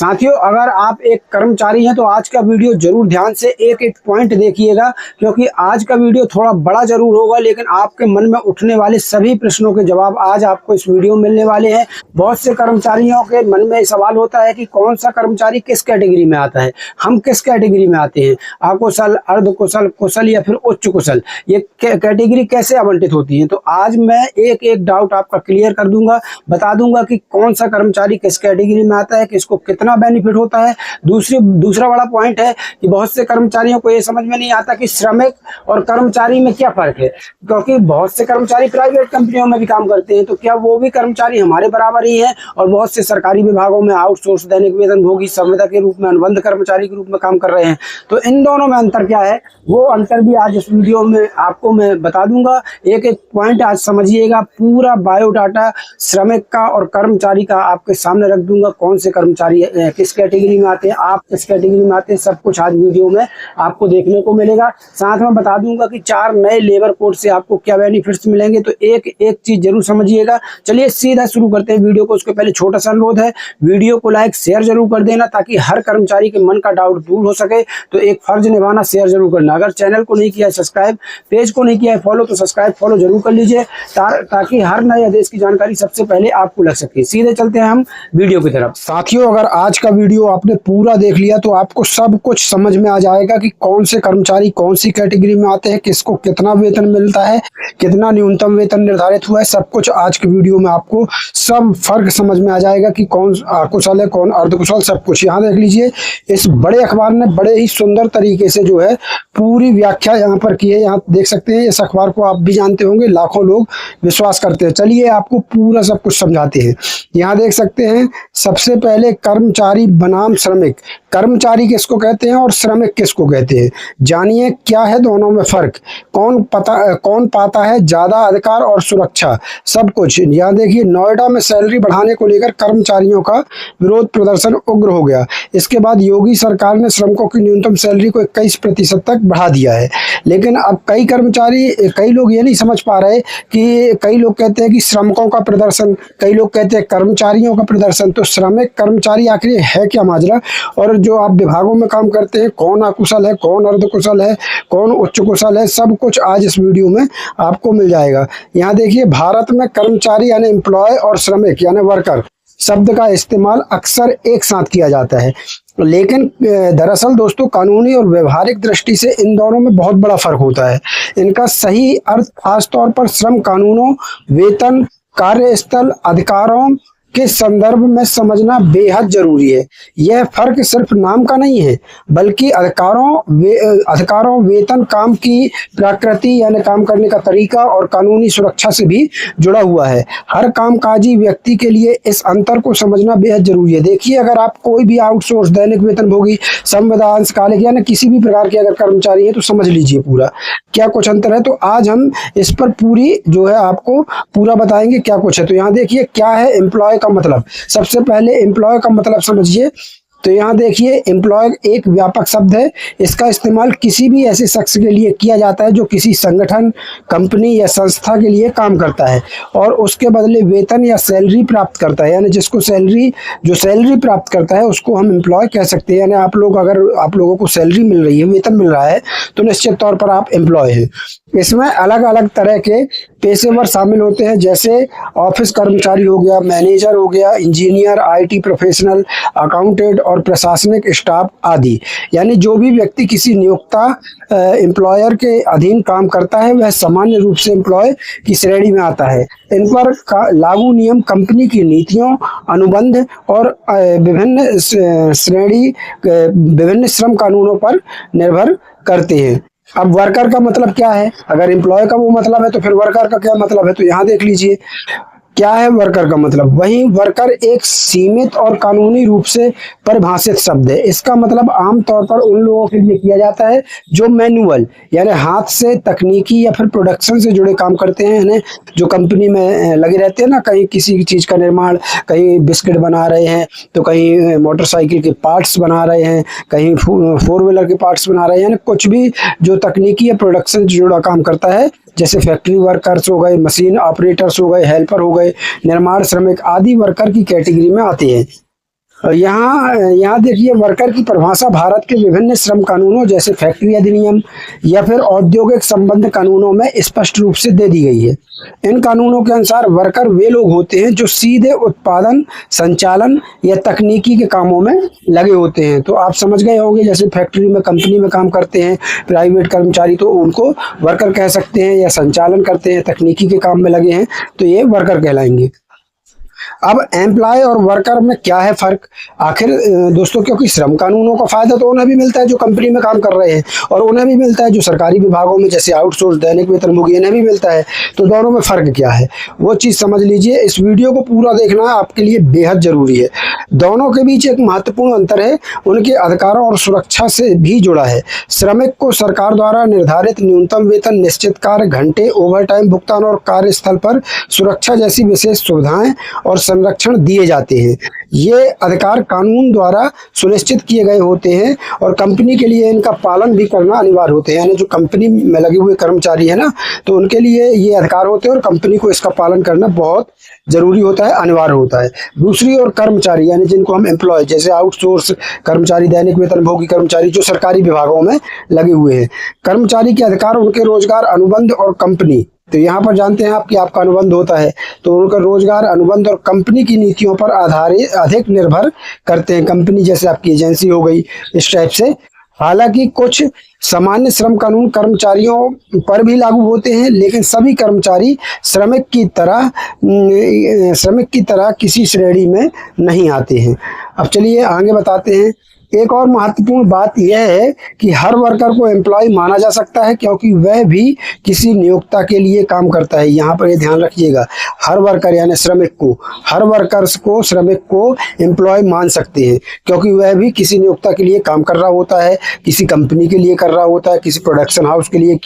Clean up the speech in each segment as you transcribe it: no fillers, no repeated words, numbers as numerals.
साथियों, अगर आप एक कर्मचारी हैं तो आज का वीडियो जरूर ध्यान से एक एक पॉइंट देखिएगा, क्योंकि आज का वीडियो थोड़ा बड़ा जरूर होगा, लेकिन आपके मन में उठने वाले सभी प्रश्नों के जवाब आज आपको इस वीडियो में मिलने वाले हैं। बहुत से कर्मचारियों के मन में सवाल होता है कि कौन सा कर्मचारी किस कैटेगरी में आता है, हम किस कैटेगरी में आते हैं, अकुशल, अर्धकुशल, कुशल या फिर उच्च कुशल, ये कैटेगरी कैसे आवंटित होती है। तो आज मैं एक एक डाउट आपका क्लियर कर दूंगा, बता दूंगा कि कौन सा कर्मचारी किस कैटेगरी में आता है, किसको कितना बेनिफिट होता है। दूसरा बड़ा पॉइंट है कि बहुत से कर्मचारियों को ये समझ में नहीं आता कि श्रमिक और कर्मचारी में क्या फर्क है, क्योंकि बहुत से कर्मचारी प्राइवेट कंपनियों में भी काम करते हैं, तो क्या वो भी कर्मचारी हमारे बराबर ही है। और बहुत से सरकारी विभागों में आउटसोर्स दैनिक वेतनभोगी संविदा के रूप में, अनुबंध कर्मचारी के रूप में काम कर रहे हैं। तो इन दोनों में अंतर क्या है, वो अंतर भी आज इस वीडियो में आपको मैं बता दूंगा। एक एक पॉइंट आज समझिएगा, पूरा बायोडाटा श्रमिक का और कर्मचारी का आपके सामने रख दूंगा। कौन से कर्मचारी किस कैटेगरी में आते हैं, आप किस कैटेगरी में आते हैं, सब कुछ आज वीडियो में आपको देखने को मिलेगा। साथ में बता दूंगा कि 4 नए लेबर कोड से आपको क्या बेनिफिट्स मिलेंगे, तो एक एक चीज जरूर समझिएगा। चलिए सीधा शुरू करते हैं वीडियो को। उसके पहले छोटा सा अनुरोध है, वीडियो को लाइक शेयर जरूर कर देना, ताकि हर कर्मचारी के मन का डाउट दूर हो सके। तो एक फर्ज निभाना, शेयर जरूर करना। अगर चैनल को नहीं किया है सब्सक्राइब, पेज को नहीं किया है फॉलो, तो सब्सक्राइब फॉलो जरूर कर लीजिए, ताकि हर नए आदेश की जानकारी सबसे पहले आपको लग सके। सीधे चलते हैं हम वीडियो की तरफ। साथियों, अगर आज का वीडियो आपने पूरा देख लिया तो आपको सब कुछ समझ में आ जाएगा कि कौन से कर्मचारी कौन सी कैटेगरी में आते हैं, किसको कितना वेतन मिलता है, कितना न्यूनतम वेतन निर्धारित हुआ है। सब कुछ आज के वीडियो में आपको सब फर्क समझ में आ जाएगा कि कौन कुशल है, कौन अर्धकुशल, सब कुछ। यहाँ देख लीजिए, इस बड़े अखबार ने बड़े ही सुंदर तरीके से जो है पूरी व्याख्या यहाँ पर की है। यहाँ देख सकते हैं, इस अखबार को आप भी जानते होंगे, लाखों लोग विश्वास करते हैं। चलिए आपको पूरा सब कुछ समझाते हैं। यहाँ देख सकते हैं, सबसे पहले कर्मचारी बनाम श्रमिक। कर्मचारी किसको कहते हैं और श्रमिक किसको कहते हैं, जानिए क्या है दोनों में फर्क। कौन पाता है ज्यादा अधिकार और सुरक्षा, सब कुछ। यहाँ देखिए, नोएडा में सैलरी बढ़ाने को लेकर कर्मचारियों का विरोध प्रदर्शन उग्र हो गया। इसके बाद योगी सरकार ने श्रमिकों की न्यूनतम सैलरी को 21% तक बढ़ा दिया है। लेकिन अब कई लोग ये नहीं समझ पा रहे कि कई लोग कहते हैं कि श्रमिकों का प्रदर्शन, कई लोग कहते हैं कर्मचारियों का प्रदर्शन। तो श्रमिक कर्मचारी आखिर है क्या माजरा, और जो आप विभागों में काम करते हैं, कौन अकुशल है, कौन अर्धकुशल है, कौन उच्च कुशल है, सब कुछ आज इस वीडियो में आपको मिल जाएगा। यहाँ देखिए, भारत में कर्मचारी यानी एम्प्लॉय और श्रमिक यानी वर्कर शब्द का इस्तेमाल अक्सर एक साथ किया जाता है, लेकिन दरअसल दोस्तों कानूनी और व्यवहारिक दृष्टि से इन दोनों में बहुत बड़ा फर्क होता है। इनका सही अर्थ खासतौर पर श्रम कानूनों, वेतन, कार्यस्थल अधिकारों के संदर्भ में समझना बेहद जरूरी है। यह फर्क सिर्फ नाम का नहीं है, बल्कि अधिकारों, वेतन, काम की प्रकृति यानी काम करने का तरीका और कानूनी सुरक्षा से भी जुड़ा हुआ है। हर कामकाजी व्यक्ति के लिए इस अंतर को समझना बेहद जरूरी है। देखिए, अगर आप कोई भी आउटसोर्स, दैनिक वेतनभोगी, संविदा, अंशकालिक यानी किसी भी प्रकार के अगर कर्मचारी है, तो समझ लीजिए पूरा क्या कुछ अंतर है। तो आज हम इस पर पूरी जो है आपको पूरा बताएंगे क्या कुछ है। तो यहाँ देखिए, क्या है एम्प्लॉय का मतलब। सबसे पहले एम्प्लॉय का मतलब समझिए। तो यहाँ देखिए, एम्प्लॉय एक व्यापक शब्द है। इसका इस्तेमाल किसी भी ऐसे शख्स के लिए किया जाता है जो किसी संगठन, कंपनी या संस्था के लिए काम करता है और उसके बदले वेतन या सैलरी प्राप्त करता है। यानी जो सैलरी प्राप्त करता है उसको हम एम्प्लॉय कह सकते हैं। यानी अगर आप लोगों को सैलरी मिल रही है, वेतन मिल रहा है, तो निश्चित तौर पर आप एम्प्लॉय हैं। इसमें अलग अलग तरह के पेशेवर शामिल होते हैं, जैसे ऑफिस कर्मचारी हो गया, मैनेजर हो गया, इंजीनियर, IT प्रोफेशनल, अकाउंटेंट और प्रशासनिक स्टाफ आदि। यानी जो भी व्यक्ति किसी नियोक्ता एम्प्लॉयर के अधीन काम करता है, वह सामान्य रूप से एम्प्लॉय की श्रेणी में आता है। इन पर लागू नियम कंपनी की नीतियों, अनुबंध और विभिन्न श्रम कानूनों पर निर्भर करते हैं। अब वर्कर का मतलब क्या है, अगर एम्प्लॉय का वो मतलब है तो फिर वर्कर का क्या मतलब है। तो यहाँ देख लीजिए, क्या है वर्कर का मतलब। वहीं वर्कर एक सीमित और कानूनी रूप से परिभाषित शब्द है। इसका मतलब आमतौर पर उन लोगों के लिए किया जाता है जो मैनुअल यानी हाथ से, तकनीकी या फिर प्रोडक्शन से जुड़े काम करते हैं। यानी जो कंपनी में लगे रहते हैं ना, कहीं किसी चीज का निर्माण, कहीं बिस्किट बना रहे हैं, तो कहीं मोटरसाइकिल के पार्ट्स बना रहे हैं, कहीं 4 व्हीलर के पार्ट्स बना रहे हैं। यानी कुछ भी जो तकनीकी या प्रोडक्शन से जुड़ा काम करता है, जैसे फैक्ट्री वर्कर्स हो गए, मशीन ऑपरेटर्स हो गए, हेल्पर हो गए, निर्माण श्रमिक आदि वर्कर की कैटेगरी में आते हैं। यहाँ यहाँ देखिए, वर्कर की परिभाषा भारत के विभिन्न श्रम कानूनों जैसे फैक्ट्री अधिनियम या फिर औद्योगिक संबंध कानूनों में स्पष्ट रूप से दे दी गई है। इन कानूनों के अनुसार वर्कर वे लोग होते हैं जो सीधे उत्पादन, संचालन या तकनीकी के कामों में लगे होते हैं। तो आप समझ गए होंगे, जैसे फैक्ट्री में, कंपनी में काम करते हैं प्राइवेट कर्मचारी, तो उनको वर्कर कह सकते हैं, या संचालन करते हैं, तकनीकी के काम में लगे हैं, तो ये वर्कर कहलाएंगे। अब एम्प्लॉय और वर्कर में क्या है फर्क आखिर दोस्तों? क्योंकि श्रम कानूनों का फायदा तो उन्हें भी मिलता है जो कंपनी में काम कर रहे हैं, और उन्हें भी मिलता है जो सरकारी विभागों में जैसे आउटसोर्स, दैनिक वेतनभोगी, इन्हें भी मिलता है। तो दोनों में फर्क क्या है वो चीज़ समझ लीजिए। इस वीडियो को पूरा देखना आपके लिए बेहद जरूरी है। दोनों के बीच एक महत्वपूर्ण अंतर है, उनके अधिकारों और सुरक्षा से भी जुड़ा है। श्रमिक को सरकार द्वारा निर्धारित न्यूनतम वेतन, निश्चित कार्य घंटे, ओवरटाइम भुगतान और कार्यस्थल पर सुरक्षा जैसी विशेष सुविधाएं और संरक्षण दिए जाते हैं। ये अधिकार कानून द्वारा सुनिश्चित किए गए होते हैं और कंपनी के लिए इनका पालन भी करना अनिवार्य होते हैं। यानी जो कंपनी में लगे हुए कर्मचारी है ना, तो उनके लिए ये अधिकार होते हैं और कंपनी को इसका पालन करना बहुत जरूरी होता है, अनिवार्य होता है। दूसरी ओर कर्मचारी, यानी जिनको हम एम्प्लॉय, जैसे आउटसोर्स कर्मचारी, दैनिक वेतनभोगी कर्मचारी, जो सरकारी विभागों में लगे हुए हैं, कर्मचारी के अधिकार उनके रोजगार अनुबंध और कंपनी, तो यहाँ पर जानते हैं आप कि आपका अनुबंध होता है, तो उनका रोजगार अनुबंध और कंपनी की नीतियों पर आधारित अधिक निर्भर करते हैं। कंपनी जैसे आपकी एजेंसी हो गई, इस टाइप से। हालांकि कुछ सामान्य श्रम कानून कर्मचारियों पर भी लागू होते हैं, लेकिन सभी कर्मचारी श्रमिक की तरह किसी श्रेणी में नहीं आते हैं। अब चलिए आगे बताते हैं। एक और महत्वपूर्ण बात यह है कि हर वर्कर को एम्प्लॉय माना जा सकता है, क्योंकि वह भी किसी नियोक्ता के लिए काम करता है। यहाँ पर ये ध्यान रखिएगा, हर वर्कर यानी श्रमिक को, हर वर्कर्स को, श्रमिक को एम्प्लॉय मान सकते हैं, क्योंकि वह भी किसी नियोक्ता के लिए काम कर रहा होता है, किसी कंपनी के लिए कर रहा होता है, किसी प्रोडक्शन हाउस के लिए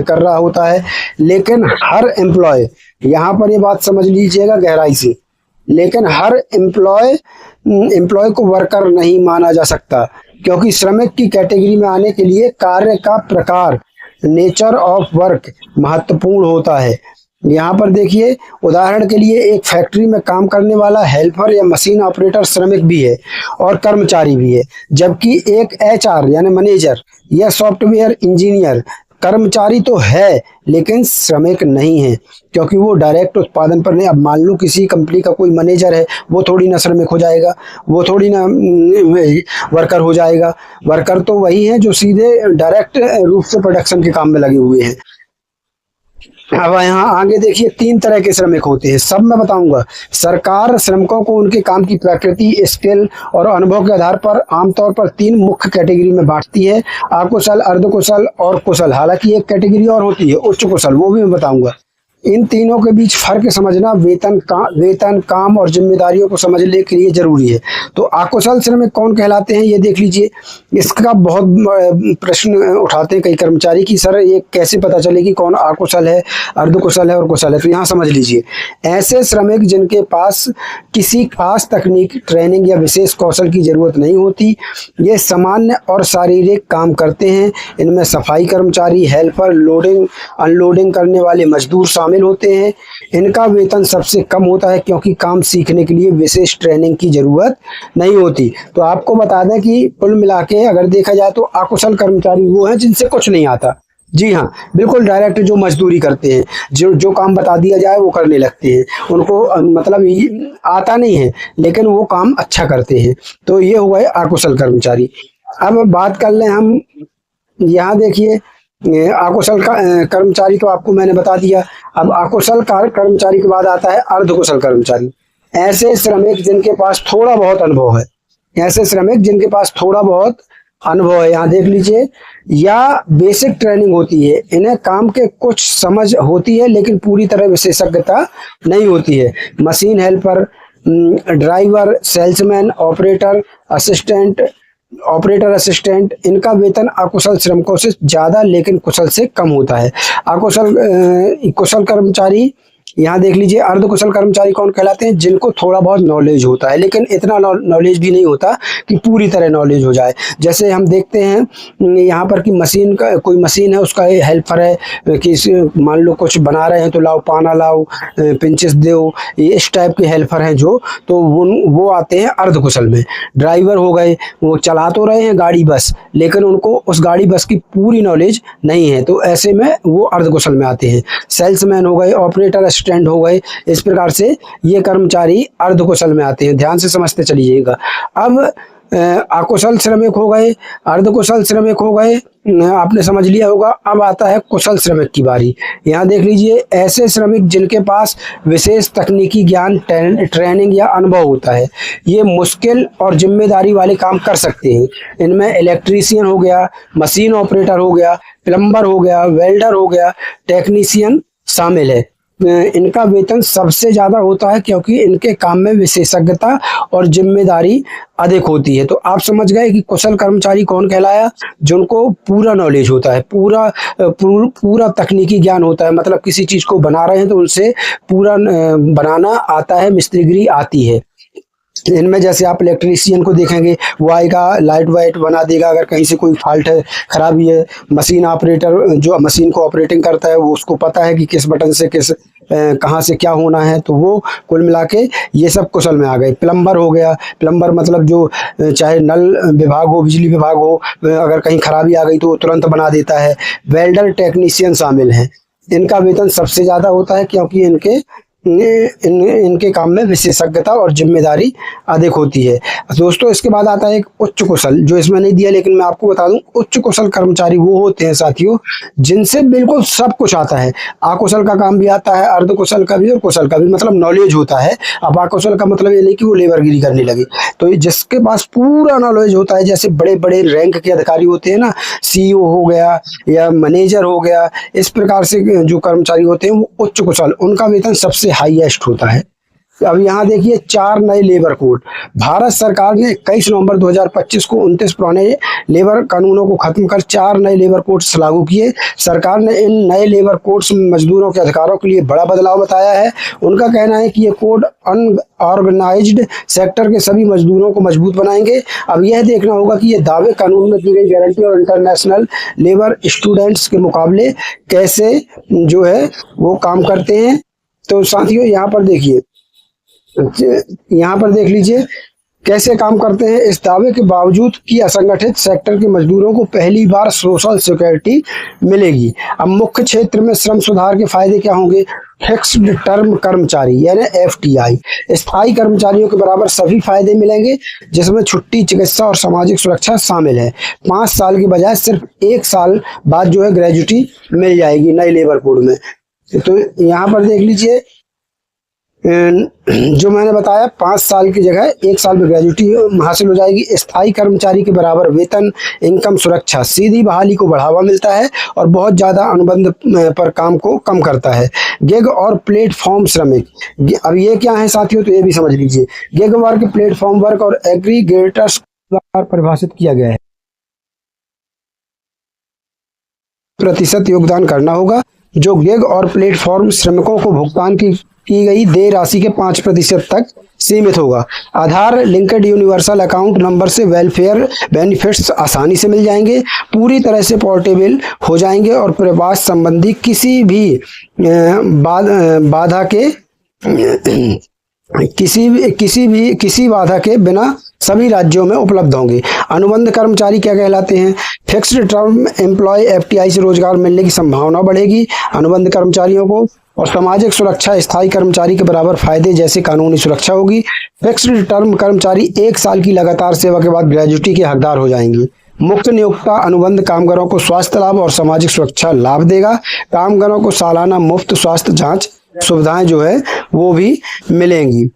कर रहा होता है। लेकिन हर एम्प्लॉय, यहाँ पर ये बात समझ लीजिएगा गहराई से, लेकिन हर एम्प्लॉय को वर्कर नहीं माना जा सकता, क्योंकि श्रमिक की कैटेगरी में आने के लिए कार्य का प्रकार, नेचर ऑफ वर्क महत्वपूर्ण होता है। यहाँ पर देखिए, उदाहरण के लिए एक फैक्ट्री में काम करने वाला हेल्पर या मशीन ऑपरेटर श्रमिक भी है और कर्मचारी भी है, जबकि एक HR यानी मैनेजर या सॉफ्टवेयर इंजीनियर कर्मचारी तो है लेकिन श्रमिक नहीं है, क्योंकि वो डायरेक्ट उत्पादन पर नहीं। अब मान लो किसी कंपनी का कोई मैनेजर है, वो थोड़ी ना श्रमिक हो जाएगा, वो थोड़ी ना वर्कर हो जाएगा। वर्कर तो वही है जो सीधे डायरेक्ट रूप से प्रोडक्शन के काम में लगे हुए हैं। अब यहाँ आगे देखिए, 3 तरह के श्रमिक होते हैं, सब मैं बताऊंगा। सरकार श्रमिकों को उनके काम की प्रकृति, स्किल और अनुभव के आधार पर आमतौर पर 3 मुख्य कैटेगरी में बांटती है, अकुशल, अर्धकुशल और कुशल। हालांकि एक कैटेगरी और होती है उच्च कुशल, वो भी मैं बताऊंगा। इन तीनों के बीच फर्क समझना वेतन, काम और जिम्मेदारियों को समझने के लिए जरूरी है। तो अकुशल श्रमिक कौन कहलाते हैं ये देख लीजिए। इसका बहुत प्रश्न उठाते हैं कई कर्मचारी कि सर ये कैसे पता चले कि कौन अकुशल है, अर्धकुशल है और कुशल है। तो यहाँ समझ लीजिए, ऐसे श्रमिक जिनके पास किसी खास तकनीक, ट्रेनिंग या विशेष कौशल की जरूरत नहीं होती, ये सामान्य और शारीरिक काम करते हैं। इनमें सफाई कर्मचारी, हेल्पर, लोडिंग अनलोडिंग करने वाले मजदूर शामिल होते हैं। इनका वेतन सबसे कम होता है, क्योंकि काम सीखने के लिए विशेष ट्रेनिंग की जरूरत नहीं होती। तो आपको बता दें कि कुल मिला के अगर देखा जाए तो अकुशल कर्मचारी वो हैं जिनसे कुछ नहीं आता। जी हाँ, बिल्कुल डायरेक्ट जो मजदूरी करते हैं, जो काम बता दिया जाए वो करने लगते हैं, उनको मतलब आता नहीं है लेकिन वो काम अच्छा करते हैं। तो ये हुआ है अकुशल कर्मचारी। अब बात कर लें हम, यहाँ देखिए, अकुशल कर्मचारी तो आपको मैंने बता दिया। अब अकुशल कर्मचारी के बाद आता है अर्धकुशल कर्मचारी। ऐसे श्रमिक जिनके पास थोड़ा बहुत अनुभव है, यहाँ देख लीजिए, या बेसिक ट्रेनिंग होती है। इन्हें काम के कुछ समझ होती है लेकिन पूरी तरह विशेषज्ञता नहीं होती है। Machine helper, driver, salesman, operator assistant, इनका वेतन अकुशल श्रमिकों से ज्यादा लेकिन कुशल से कम होता है। कुशल कर्मचारी यहाँ देख लीजिए अर्धकुशल कर्मचारी कौन कहलाते हैं, जिनको थोड़ा बहुत नॉलेज होता है, लेकिन इतना नॉलेज भी नहीं होता कि पूरी तरह नॉलेज हो जाए। जैसे हम देखते हैं यहाँ पर कि मशीन का, कोई मशीन है उसका हेल्पर है कि मान लो कुछ बना रहे हैं तो लाओ पाना लाओ, पिंचेस दो, ये इस टाइप के हेल्पर हैं जो, तो वो आते हैं अर्धकुशल में। ड्राइवर हो गए, वो चला तो रहे हैं गाड़ी बस, लेकिन उनको उस गाड़ी बस की पूरी नॉलेज नहीं है, तो ऐसे में वो अर्धकुशल में आते हैं। सेल्समैन हो गए, ऑपरेटर असिस्टेंट हो गए, इस प्रकार से ये कर्मचारी अर्धकुशल में आते हैं। ध्यान से समझते चलिएगा। अब अकुशल श्रमिक हो गए, अर्धकुशल श्रमिक हो गए, आपने समझ लिया होगा। अब आता है कुशल श्रमिक की बारी। यहाँ देख लीजिए ऐसे श्रमिक जिनके पास विशेष तकनीकी ज्ञान, ट्रेनिंग या अनुभव होता है, ये मुश्किल और जिम्मेदारी वाले काम कर सकते हैं। इनमें इलेक्ट्रीशियन हो गया, मशीन ऑपरेटर हो गया, प्लम्बर हो गया, वेल्डर हो गया, टेक्नीशियन शामिल है। इनका वेतन सबसे ज़्यादा होता है क्योंकि इनके काम में विशेषज्ञता और जिम्मेदारी अधिक होती है। तो आप समझ गए कि कुशल कर्मचारी कौन कहलाया, जिनको पूरा नॉलेज होता है, पूरा तकनीकी ज्ञान होता है, मतलब किसी चीज़ को बना रहे हैं तो उनसे पूरा बनाना आता है, मिस्त्रीगिरी आती है। इनमें जैसे आप इलेक्ट्रीशियन को देखेंगे, वो आएगा लाइट वाइट बना देगा, अगर कहीं से कोई फॉल्ट है, खराबी है। मशीन ऑपरेटर जो मशीन को ऑपरेटिंग करता है, वो उसको पता है कि किस बटन से किस कहाँ से क्या होना है, तो वो कुल मिला के ये सब कुशल में आ गए। प्लम्बर हो गया, प्लम्बर मतलब जो चाहे नल विभाग हो, बिजली विभाग हो, अगर कहीं खराबी आ गई तो वो तुरंत बना देता है। वेल्डर, टेक्नीशियन शामिल हैं। इनका वेतन सबसे ज़्यादा होता है क्योंकि इनके काम में विशेषज्ञता और जिम्मेदारी अधिक होती है। दोस्तों इसके बाद आता है एक उच्च कुशल, जो इसमें नहीं दिया लेकिन मैं आपको बता दूं। उच्च कुशल कर्मचारी वो होते हैं साथियों जिनसे बिल्कुल सब कुछ आता है। अकुशल का काम भी आता है, अर्धकुशल का भी और कुशल का भी, मतलब नॉलेज होता है। अब अकुशल का मतलब ये नहीं कि वो लेबरगिरी करने लगे, तो जिसके पास पूरा नॉलेज होता है, जैसे बड़े बड़े रैंक के अधिकारी होते हैं ना, CEO हो गया या मैनेजर हो गया, इस प्रकार से जो कर्मचारी होते हैं वो उच्च कुशल, उनका वेतन सबसे हाईएस्ट होता है। अब यहाँ देखिए 4 नए लेबर कोड। भारत सरकार ने 21 नवंबर 2025 को 29 पुराने लेबर कानूनों को खत्म कर 4 नए लेबर कोड्स लागू किए। सरकार ने इन नए लेबर कोड्स में मजदूरों के अधिकारों के लिए बड़ा बदलाव बताया है। उनका कहना है कि ये कोड अनऑर्गेनाइज्ड सेक्टर के सभी मजदूरों को मजबूत बनाएंगे। अब यह देखना होगा कि ये दावे कानून में दी गई गारंटी और इंटरनेशनल लेबर स्टूडेंट्स के मुकाबले कैसे जो है वो काम करते हैं। तो साथियों यहाँ पर देखिए, यहाँ पर देख लीजिए कैसे काम करते हैं। इस दावे के बावजूद कि असंगठित सेक्टर के मजदूरों को पहली बार सोशल सिक्योरिटी मिलेगी। अब मुख्य क्षेत्र में श्रम सुधार के फायदे क्या होंगे? फिक्स्ड टर्म कर्मचारी यानी FTI, स्थायी कर्मचारियों के बराबर सभी फायदे मिलेंगे, जिसमें छुट्टी, चिकित्सा और सामाजिक सुरक्षा शामिल है। 5 साल की बजाय सिर्फ 1 साल बाद जो है ग्रेजुटी मिल जाएगी नए लेबर कोड में। तो यहाँ पर देख लीजिए जो मैंने बताया 5 साल की जगह 1 साल में ग्रेजुटी हासिल हो जाएगी। स्थायी कर्मचारी के बराबर वेतन, इनकम सुरक्षा, सीधी बहाली को बढ़ावा मिलता है और बहुत ज़्यादा अनुबंध पर काम को कम करता है। गिग और प्लेटफॉर्म श्रमिक, अब ये क्या है साथियों, तो ये भी समझ लीजिए। गिग वर्क, प्लेटफॉर्म वर्क और एग्रीगेटर्स परिभाषित किया गया है। प्रतिशत योगदान करना होगा। जो गिग और प्लेटफॉर्म श्रमिकों को भुगतान की गई देय राशि के 5% तक सीमित होगा। आधार लिंक्ड यूनिवर्सल अकाउंट नंबर से वेलफेयर बेनिफिट्स आसानी से मिल जाएंगे, पूरी तरह से पोर्टेबल हो जाएंगे और प्रवास संबंधी किसी भी बाधा के किसी बाधा के बिना सभी राज्यों में उपलब्ध होंगे। अनुबंध कर्मचारी क्या कहलाते हैं? फिक्स्ड टर्म एम्प्लॉय FTI से रोजगार मिलने की संभावना बढ़ेगी अनुबंध कर्मचारियों को। और सामाजिक सुरक्षा, स्थायी कर्मचारी के बराबर फायदे जैसे कानूनी सुरक्षा होगी। फिक्स्ड टर्म कर्मचारी 1 साल की लगातार सेवा के बाद ग्रेजुटी के हकदार हो जाएंगे। मुक्त नियोक्ता अनुबंध कामगारों को स्वास्थ्य लाभ और सामाजिक सुरक्षा लाभ देगा। कामगारों को सालाना मुफ्त स्वास्थ्य जांच सुविधाएं जो है वो भी मिलेंगी।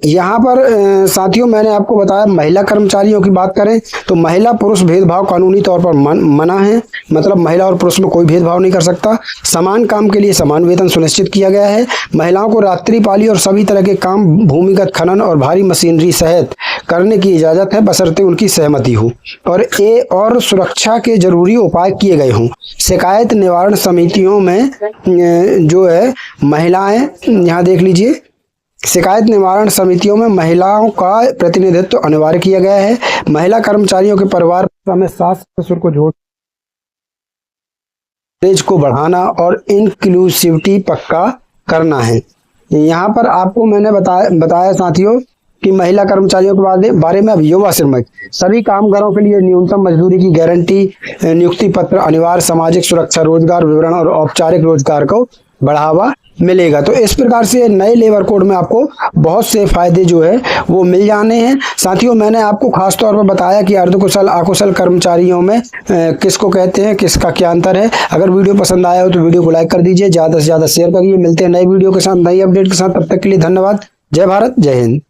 यहाँ पर साथियों मैंने आपको बताया महिला कर्मचारियों की बात करें तो महिला पुरुष भेदभाव कानूनी तौर पर मना है, मतलब महिला और पुरुष में कोई भेदभाव नहीं कर सकता। समान काम के लिए समान वेतन सुनिश्चित किया गया है। महिलाओं को रात्रि पाली और सभी तरह के काम, भूमिगत खनन और भारी मशीनरी सहित करने की इजाज़त है बशर्ते उनकी सहमति हो। और सुरक्षा के जरूरी उपाय किए गए हों। शिकायत निवारण समितियों में जो है महिलाएं, यहाँ देख लीजिए, शिकायत निवारण समितियों में महिलाओं का प्रतिनिधित्व अनिवार्य किया गया है। महिला कर्मचारियों के परिवार में सास ससुर को जोड़ को बढ़ाना और इंक्लूसिविटी पक्का करना है। यहाँ पर आपको मैंने बताया साथियों कि महिला कर्मचारियों के बारे में अब युवा श्रमिक सभी कामगारों के लिए न्यूनतम मजदूरी की गारंटी, नियुक्ति पत्र, अनिवार्य सामाजिक सुरक्षा, रोजगार विवरण और औपचारिक रोजगार को बढ़ावा मिलेगा। तो इस प्रकार से नए लेबर कोड में आपको बहुत से फायदे जो है वो मिल जाने हैं। साथियों, मैंने आपको खास तौर पर बताया कि अर्धकुशल अकुशल कर्मचारियों में किसको कहते हैं, किसका क्या अंतर है। अगर वीडियो पसंद आया हो तो वीडियो को लाइक कर दीजिए, ज़्यादा से ज़्यादा शेयर करिए। मिलते हैं नए वीडियो के साथ, नई अपडेट के साथ। तब तक के लिए धन्यवाद। जय भारत, जय हिंद।